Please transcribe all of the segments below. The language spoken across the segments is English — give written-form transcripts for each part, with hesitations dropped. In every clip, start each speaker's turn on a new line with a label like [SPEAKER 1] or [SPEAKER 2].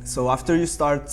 [SPEAKER 1] So after you start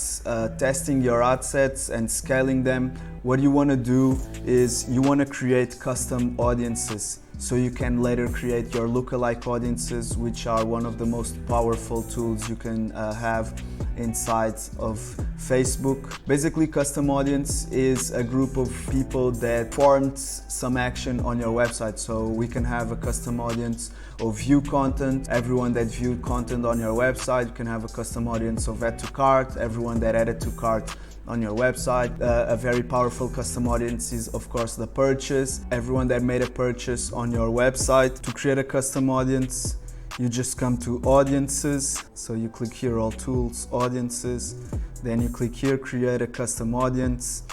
[SPEAKER 1] testing your ad sets and scaling them, what you want to do is you want to create custom audiences. So you can later create your lookalike audiences, which are one of the most powerful tools you can have inside of Facebook. Basically, custom audience is a group of people that formed some action on your website. So we can have a custom audience of view content, everyone that viewed content on your website. You can have a custom audience of add to cart, everyone that added to cart on your website. A very powerful custom audience is of course the purchase, everyone that made a purchase on your website. To create a custom audience, you just come to audiences, so you click here, all tools, audiences, then you click here, create a custom audience.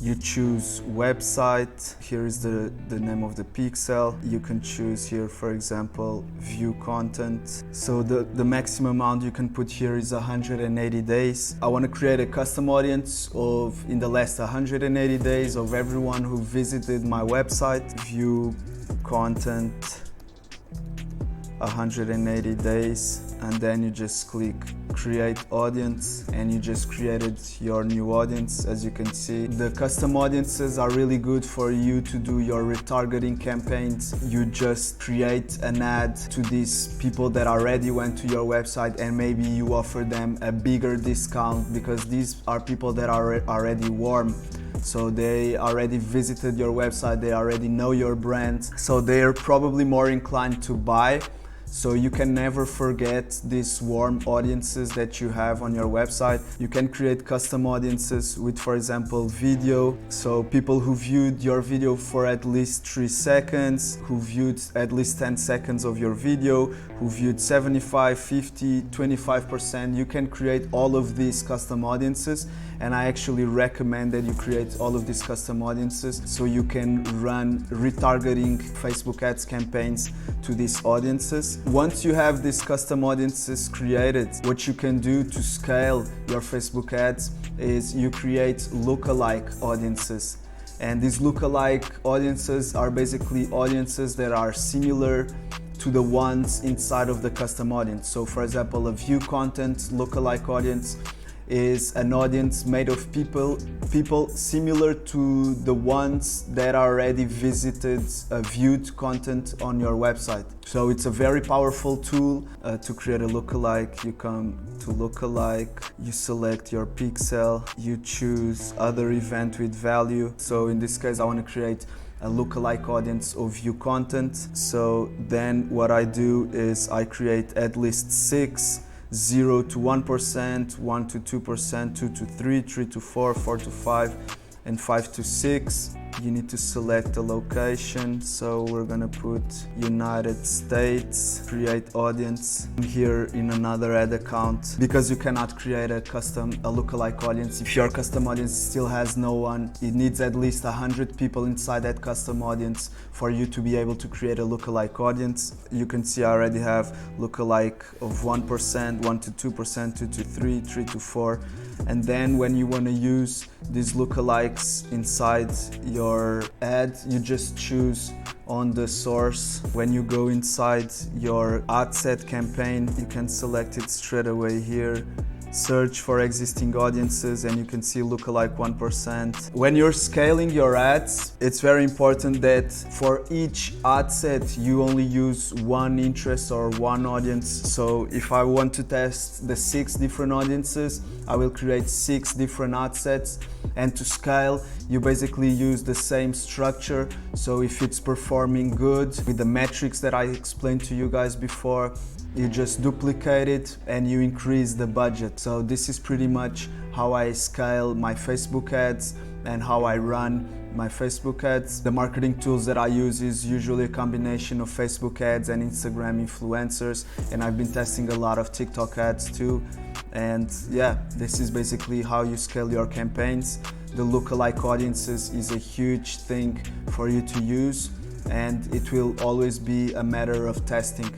[SPEAKER 1] You choose website, here is the name of the pixel. You can choose here, for example, view content. So the maximum amount you can put here is 180 days. I want to create a custom audience of, in the last 180 days, of everyone who visited my website. View content, 180 days, and then you just click create audience and you just created your new audience. As you can see, the custom audiences are really good for you to do your retargeting campaigns. You just create an ad to these people that already went to your website, and maybe you offer them a bigger discount because these are people that are already warm. So they already visited your website, they already know your brand, so they're probably more inclined to buy. So you can never forget these warm audiences that you have on your website. You can create custom audiences with, for example, video. So people who viewed your video for at least 3 seconds, who viewed at least 10 seconds of your video, who viewed 75, 50, 25%. You can create all of these custom audiences, and I actually recommend that you create all of these custom audiences so you can run retargeting Facebook ads campaigns to these audiences. Once you have these custom audiences created, what you can do to scale your Facebook ads is you create lookalike audiences. And these lookalike audiences are basically audiences that are similar to the ones inside of the custom audience. So for example, a view content lookalike audience is an audience made of people similar to the ones that already visited viewed content on your website. So it's a very powerful tool to create a lookalike. You come to lookalike, you select your pixel, you choose other event with value. So in this case, I want to create a lookalike audience of view content. So then what I do is I create at least 6, 0 to 1%, 1 to 2%, 2 to 3, 3 to 4, 4 to 5, and 5 to 6. You need to select the location, so we're gonna put United States, create audience. Here in another ad account, because you cannot create a lookalike audience if your custom audience still has no one. It needs at least 100 people inside that custom audience for you to be able to create a lookalike audience. You can see I already have lookalike of 1%, 1 to 2%, 2 to 3, 3 to 4. And then when you want to use these lookalikes inside your ad, you just choose on the source. When you go inside your ad set campaign, you can select it straight away here. Search for existing audiences and you can see lookalike 1%. When you're scaling your ads, it's very important that for each ad set you only use one interest or one audience. So if I want to test the 6 different audiences, I will create 6 different ad sets. And to scale, you basically use the same structure. So if it's performing good with the metrics that I explained to you guys before, you just duplicate it and you increase the budget. So this is pretty much how I scale my Facebook ads and how I run my Facebook ads. The marketing tools that I use is usually a combination of Facebook ads and Instagram influencers, and I've been testing a lot of TikTok ads too. And yeah, this is basically how you scale your campaigns. The lookalike audiences is a huge thing for you to use, and it will always be a matter of testing.